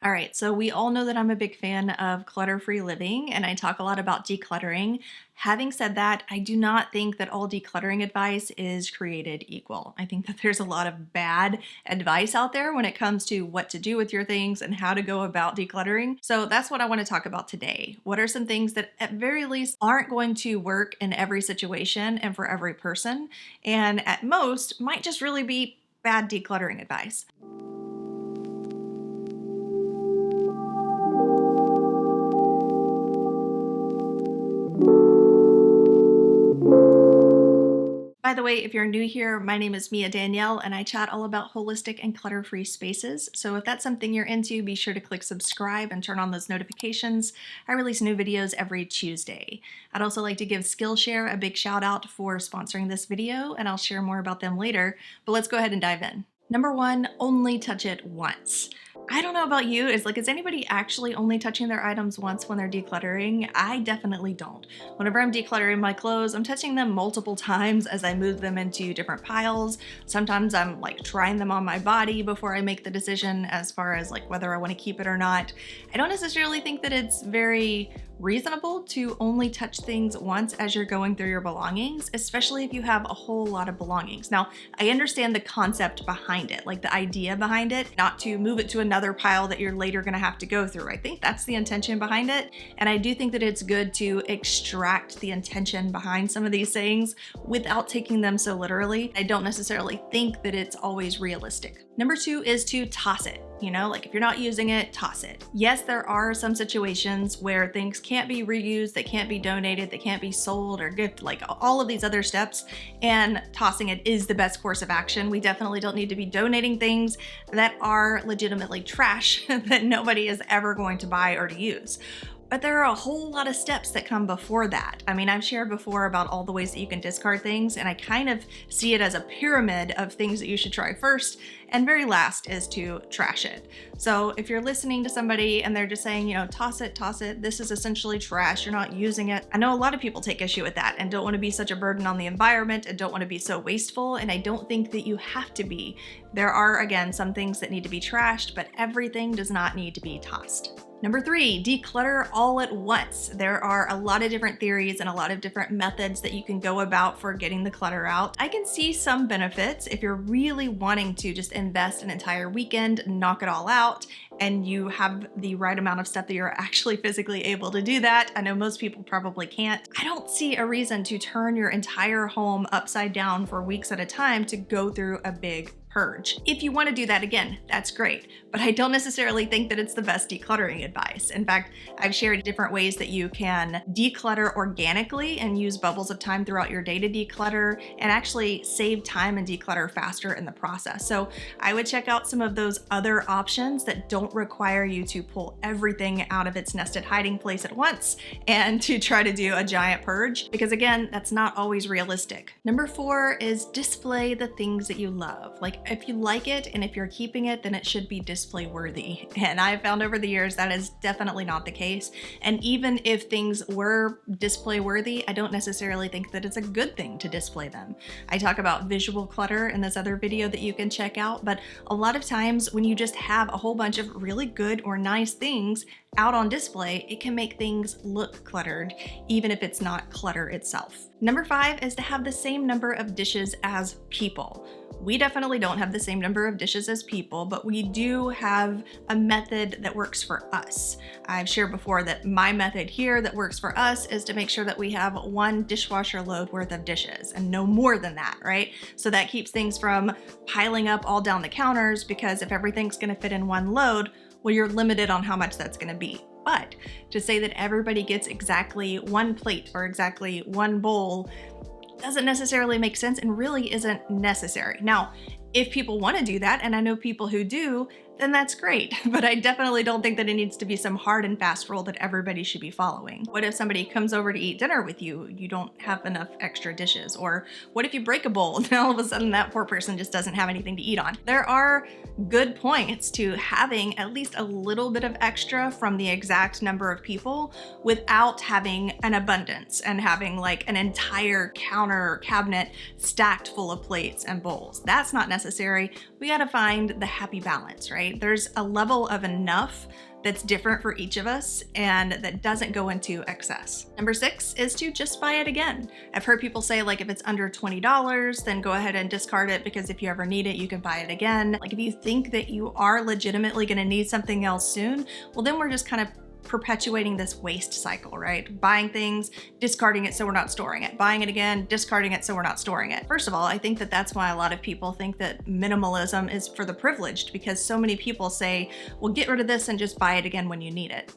All right, so we all know that I'm a big fan of clutter-free living, and I talk a lot about decluttering. Having said that, I do not think that all decluttering advice is created equal. I think that there's a lot of bad advice out there when it comes to what to do with your things and how to go about decluttering. So that's what I want to talk about today. What are some things that at very least aren't going to work in every situation and for every person, and at most might just really be bad decluttering advice? By the way, if you're new here, my name is Danielle, and I chat all about holistic and clutter-free spaces. So if that's something you're into, be sure to click subscribe and turn on those notifications. I release new videos every Tuesday. I'd also like to give Skillshare a big shout out for sponsoring this video, and I'll share more about them later, but let's go ahead and dive in. Number one, only touch it once. I don't know about you, is anybody actually only touching their items once when they're decluttering? I definitely don't. Whenever I'm decluttering my clothes, I'm touching them multiple times as I move them into different piles. Sometimes I'm trying them on my body before I make the decision as far as whether I want to keep it or not. I don't necessarily think that it's very reasonable to only touch things once as you're going through your belongings, especially if you have a whole lot of belongings. Now, I understand the concept behind it, the idea behind it, not to move it to another pile that you're later gonna have to go through. I think that's the intention behind it. And I do think that it's good to extract the intention behind some of these things without taking them so literally. I don't necessarily think that it's always realistic. Number two is to toss it. If you're not using it, toss it. Yes, there are some situations where things can't be reused, they can't be donated, they can't be sold or gifted, all of these other steps, and tossing it is the best course of action. We definitely don't need to be donating things that are legitimately trash that nobody is ever going to buy or to use. But there are a whole lot of steps that come before that. I mean, I've shared before about all the ways that you can discard things, and I kind of see it as a pyramid of things that you should try first, and very last is to trash it. So if you're listening to somebody and they're just saying, toss it, this is essentially trash, you're not using it. I know a lot of people take issue with that and don't want to be such a burden on the environment and don't want to be so wasteful, and I don't think that you have to be. There are, again, some things that need to be trashed, but everything does not need to be tossed. Number three, declutter all at once. There are a lot of different theories and a lot of different methods that you can go about for getting the clutter out. I can see some benefits if you're really wanting to just invest an entire weekend, knock it all out, and you have the right amount of stuff that you're actually physically able to do that. I know most people probably can't. I don't see a reason to turn your entire home upside down for weeks at a time to go through a big purge. If you want to do that, again, that's great, but I don't necessarily think that it's the best decluttering advice. In fact, I've shared different ways that you can declutter organically and use bubbles of time throughout your day to declutter and actually save time and declutter faster in the process. So I would check out some of those other options that don't require you to pull everything out of its nested hiding place at once and to try to do a giant purge, because again, that's not always realistic. Number four is display the things that you love. If you like it and if you're keeping it, then it should be display worthy. And I've found over the years that is definitely not the case. And even if things were display worthy, I don't necessarily think that it's a good thing to display them. I talk about visual clutter in this other video that you can check out, but a lot of times when you just have a whole bunch of really good or nice things out on display, it can make things look cluttered, even if it's not clutter itself. Number five is to have the same number of dishes as people. We definitely don't have the same number of dishes as people, but we do have a method that works for us. I've shared before that my method here that works for us is to make sure that we have one dishwasher load worth of dishes and no more than that, right? So that keeps things from piling up all down the counters, because if everything's gonna fit in one load, well, you're limited on how much that's gonna be. But to say that everybody gets exactly one plate or exactly one bowl doesn't necessarily make sense and really isn't necessary. Now, if people want to do that, and I know people who do, then that's great. But I definitely don't think that it needs to be some hard and fast rule that everybody should be following. What if somebody comes over to eat dinner with you? You don't have enough extra dishes. Or what if you break a bowl and all of a sudden that poor person just doesn't have anything to eat on? There are good points to having at least a little bit of extra from the exact number of people without having an abundance and having an entire counter or cabinet stacked full of plates and bowls. That's not necessary. We gotta find the happy balance, right? right? There's a level of enough that's different for each of us and that doesn't go into excess. Number 6 is to just buy it again. I've heard people say, like, if it's under $20, then go ahead and discard it, because if you ever need it, you can buy it again. Like, if you think that you are legitimately gonna need something else soon, well, then we're just kind of perpetuating this waste cycle, right? Buying things, discarding it so we're not storing it, buying it again, discarding it so we're not storing it. First of all, I think that that's why a lot of people think that minimalism is for the privileged, because so many people say, well, get rid of this and just buy it again when you need it.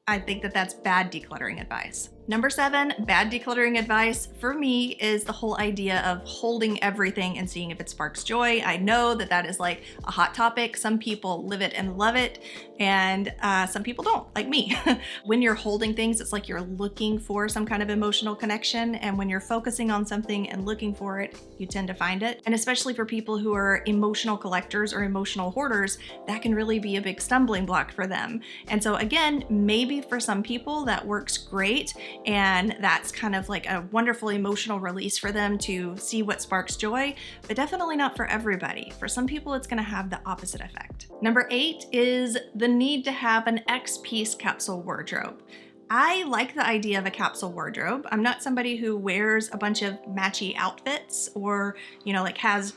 I think that that's bad decluttering advice. Number 7, bad decluttering advice for me is the whole idea of holding everything and seeing if it sparks joy. I know that that is like a hot topic. Some people live it and love it, and some people don't, like me. When you're holding things, it's like you're looking for some kind of emotional connection, and when you're focusing on something and looking for it, you tend to find it. And especially for people who are emotional collectors or emotional hoarders, that can really be a big stumbling block for them. And so again, maybe for some people that works great, and that's kind of like a wonderful emotional release for them to see what sparks joy, but definitely not for everybody. For some people, it's gonna have the opposite effect. Number 8 is the need to have an X-piece capsule wardrobe. I like the idea of a capsule wardrobe. I'm not somebody who wears a bunch of matchy outfits or, like has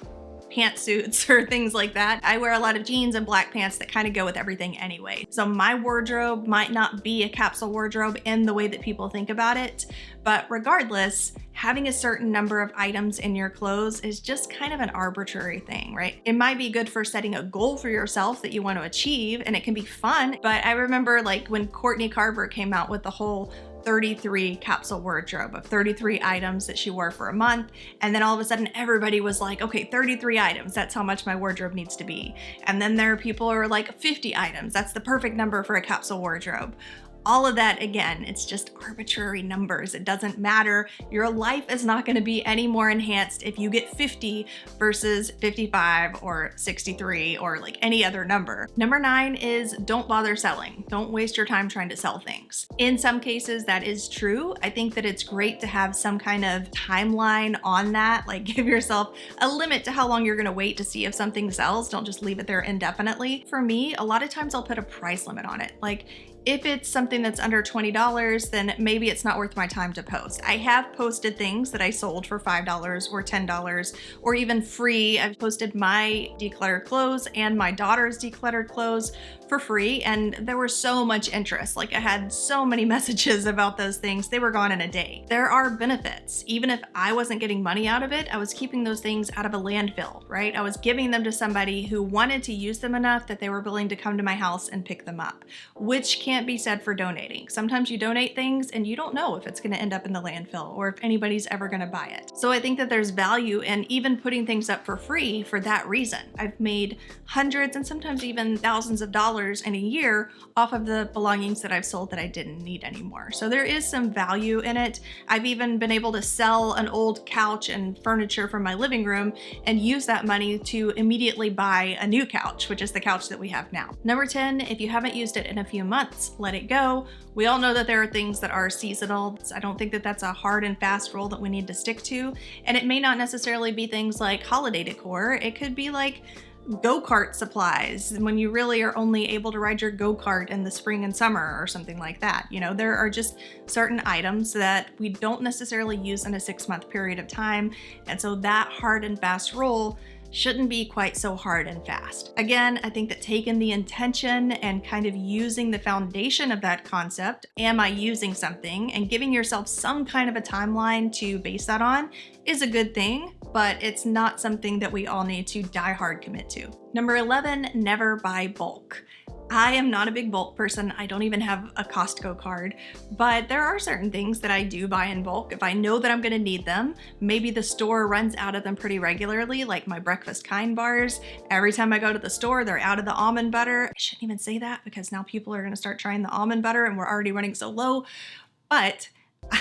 pantsuits or things like that. I wear a lot of jeans and black pants that kind of go with everything anyway. So my wardrobe might not be a capsule wardrobe in the way that people think about it, but regardless, having a certain number of items in your clothes is just kind of an arbitrary thing, right? It might be good for setting a goal for yourself that you want to achieve, and it can be fun, but I remember like when Courtney Carver came out with the whole 33 capsule wardrobe of 33 items that she wore for a month. And then all of a sudden everybody was like, okay, 33 items, that's how much my wardrobe needs to be. And then there are people who are like 50 items, that's the perfect number for a capsule wardrobe. All of that, again, it's just arbitrary numbers. It doesn't matter. Your life is not going to be any more enhanced if you get 50 versus 55 or 63 or like any other number. Number 9 is don't bother selling. Don't waste your time trying to sell things. In some cases, that is true. I think that it's great to have some kind of timeline on that, like give yourself a limit to how long you're going to wait to see if something sells. Don't just leave it there indefinitely. For me, a lot of times I'll put a price limit on it. Like, if it's something that's under $20, then maybe it's not worth my time to post. I have posted things that I sold for $5 or $10 or even free. I've posted my decluttered clothes and my daughter's decluttered clothes for free, and there was so much interest. Like, I had so many messages about those things. They were gone in a day. There are benefits. Even if I wasn't getting money out of it, I was keeping those things out of a landfill, right? I was giving them to somebody who wanted to use them enough that they were willing to come to my house and pick them up, which can't be said for donating. Sometimes you donate things and you don't know if it's going to end up in the landfill or if anybody's ever going to buy it. So I think that there's value in even putting things up for free for that reason. I've made hundreds and sometimes even thousands of dollars in a year off of the belongings that I've sold that I didn't need anymore. So there is some value in it. I've even been able to sell an old couch and furniture from my living room and use that money to immediately buy a new couch, which is the couch that we have now. Number 10, if you haven't used it in a few months, let it go. We all know that there are things that are seasonal. I don't think that that's a hard and fast rule that we need to stick to. And it may not necessarily be things like holiday decor. It could be like go-kart supplies when you really are only able to ride your go-kart in the spring and summer or something like that. There are just certain items that we don't necessarily use in a 6-month period of time. And so that hard and fast rule shouldn't be quite so hard and fast. Again, I think that taking the intention and kind of using the foundation of that concept, am I using something, and giving yourself some kind of a timeline to base that on is a good thing, but it's not something that we all need to die hard commit to. Number 11, never buy bulk. I am not a big bulk person. I don't even have a Costco card, but there are certain things that I do buy in bulk if I know that I'm gonna need them. Maybe the store runs out of them pretty regularly, like my breakfast kind bars. Every time I go to the store, they're out of the almond butter. I shouldn't even say that because now people are gonna start trying the almond butter and we're already running so low, but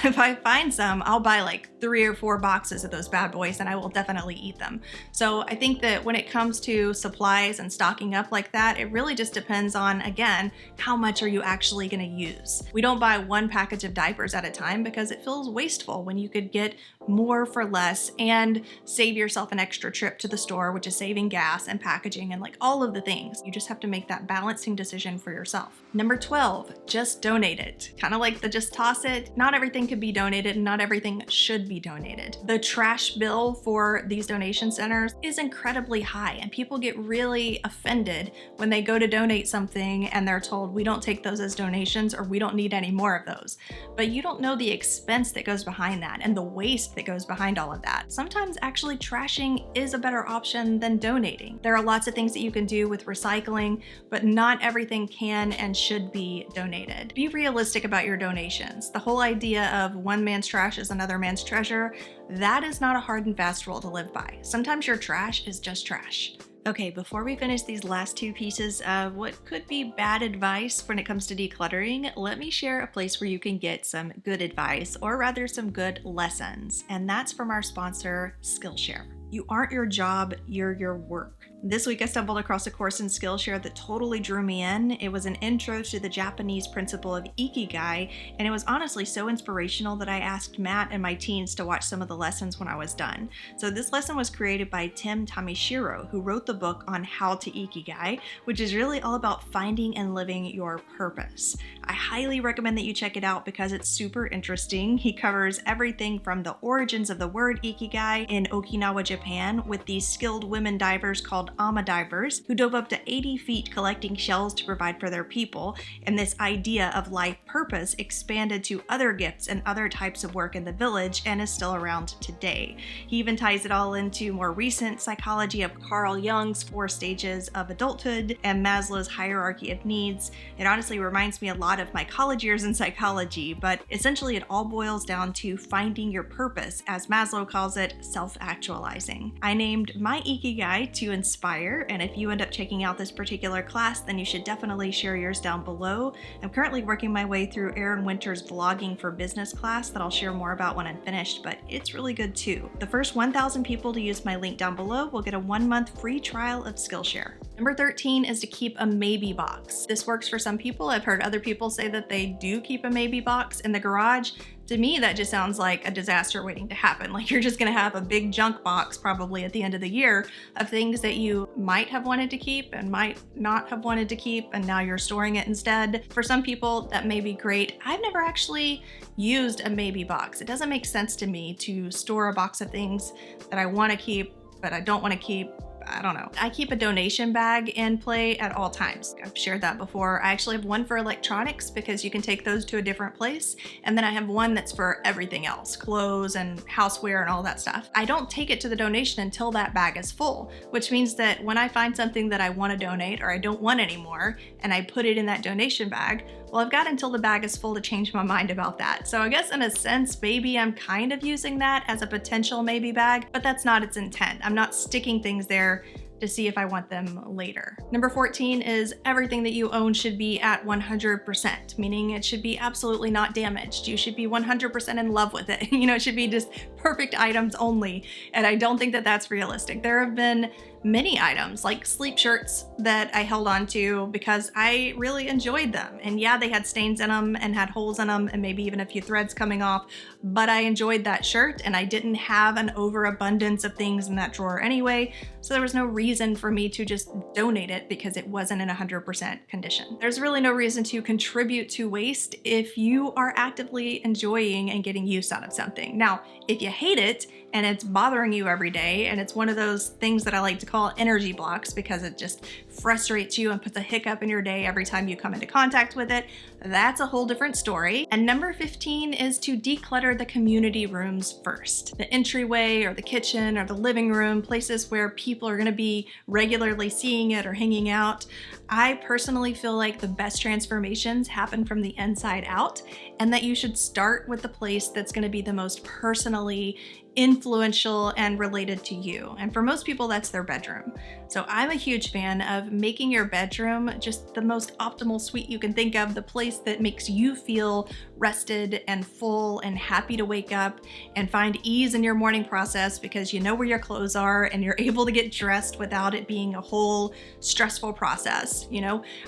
if I find some, I'll buy like 3 or 4 boxes of those bad boys and I will definitely eat them. So I think that when it comes to supplies and stocking up like that, it really just depends on, again, how much are you actually gonna use? We don't buy one package of diapers at a time because it feels wasteful when you could get more for less and save yourself an extra trip to the store, which is saving gas and packaging and like all of the things. You just have to make that balancing decision for yourself. Number 12, just donate it. Kind of like the just toss it. Not everything could be donated and not everything should be donated. The trash bill for these donation centers is incredibly high, and people get really offended when they go to donate something and they're told we don't take those as donations or we don't need any more of those. But you don't know the expense that goes behind that and the waste that goes behind all of that. Sometimes actually trashing is a better option than donating. There are lots of things that you can do with recycling, but not everything can and should be donated. Be realistic about your donations. The whole idea of one man's trash is another man's treasure, that is not a hard and fast rule to live by. Sometimes your trash is just trash. Okay, before we finish these last two pieces of what could be bad advice when it comes to decluttering, let me share a place where you can get some good advice, or rather some good lessons, and that's from our sponsor, Skillshare. You aren't your job, you're your work. This week I stumbled across a course in Skillshare that totally drew me in. It was an intro to the Japanese principle of ikigai, and it was honestly so inspirational that I asked Matt and my teens to watch some of the lessons when I was done. So this lesson was created by Tim Tamishiro, who wrote the book on how to ikigai, which is really all about finding and living your purpose. I highly recommend that you check it out because it's super interesting. He covers everything from the origins of the word ikigai in Okinawa, Japan, with these skilled women divers called Ama divers who dove up to 80 feet collecting shells to provide for their people, and this idea of life purpose expanded to other gifts and other types of work in the village and is still around today. He even ties it all into more recent psychology of Carl Jung's 4 stages of adulthood and Maslow's hierarchy of needs. It honestly reminds me a lot of my college years in psychology, but essentially it all boils down to finding your purpose, as Maslow calls it, self-actualizing. I named my ikigai to inspire, and if you end up checking out this particular class, then you should definitely share yours down below. I'm currently working my way through Aaron Winter's Vlogging for Business class that I'll share more about when I'm finished, but it's really good too. The first 1,000 people to use my link down below will get a 1-month free trial of Skillshare. Number 13 is to keep a maybe box. This works for some people. I've heard other people say that they do keep a maybe box in the garage. To me, that just sounds like a disaster waiting to happen. Like you're just gonna have a big junk box probably at the end of the year of things that you might have wanted to keep and might not have wanted to keep, and now you're storing it instead. For some people, that may be great. I've never actually used a maybe box. It doesn't make sense to me to store a box of things that I wanna keep, but I don't wanna keep. I don't know. I keep a donation bag in play at all times. I've shared that before. I actually have one for electronics because you can take those to a different place. And then I have one that's for everything else, clothes and houseware and all that stuff. I don't take it to the donation until that bag is full, which means that when I find something that I want to donate or I don't want anymore and I put it in that donation bag, well, I've got until the bag is full to change my mind about that. So I guess in a sense, maybe I'm kind of using that as a potential maybe bag, but that's not its intent. I'm not sticking things there to see if I want them later. Number 14 is everything that you own should be at 100%, meaning it should be absolutely not damaged. You should be 100% in love with it. It should be just perfect items only. And I don't think that that's realistic. There have been many items like sleep shirts that I held on to because I really enjoyed them. And yeah, they had stains in them and had holes in them and maybe even a few threads coming off, but I enjoyed that shirt and I didn't have an overabundance of things in that drawer anyway. So there was no reason for me to just donate it because it wasn't in 100% condition. There's really no reason to contribute to waste if you are actively enjoying and getting use out of something. Now, if you hate it and it's bothering you every day and it's one of those things that I like to call energy blocks because it just frustrates you and puts a hiccup in your day every time you come into contact with it, that's a whole different story. And number 15 is to declutter the community rooms first. The entryway or the kitchen or the living room, places where people are going to be regularly seeing it or hanging out. I personally feel like the best transformations happen from the inside out, and that you should start with the place that's going to be the most personally influential and related to you. And for most people, that's their bedroom. So I'm a huge fan of making your bedroom just the most optimal suite you can think of, the place that makes you feel rested and full and happy to wake up and find ease in your morning process because you know where your clothes are and you're able to get dressed without it being a whole stressful process.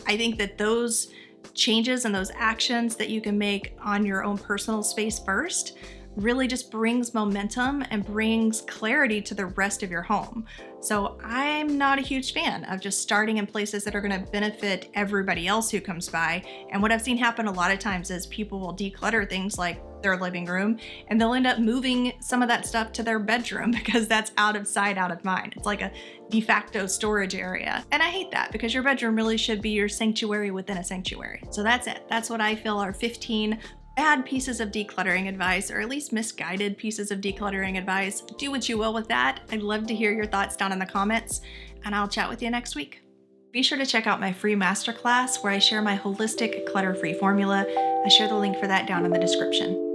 I think that those changes and those actions that you can make on your own personal space first really just brings momentum and brings clarity to the rest of your home. So I'm not a huge fan of just starting in places that are going to benefit everybody else who comes by. And what I've seen happen a lot of times is people will declutter things like their living room and they'll end up moving some of that stuff to their bedroom because that's out of sight, out of mind. It's like a de facto storage area. And I hate that because your bedroom really should be your sanctuary within a sanctuary. So that's it. That's what I feel are 15 bad pieces of decluttering advice, or at least misguided pieces of decluttering advice. Do what you will with that. I'd love to hear your thoughts down in the comments, and I'll chat with you next week. Be sure to check out my free masterclass where I share my holistic clutter-free formula. I share the link for that down in the description.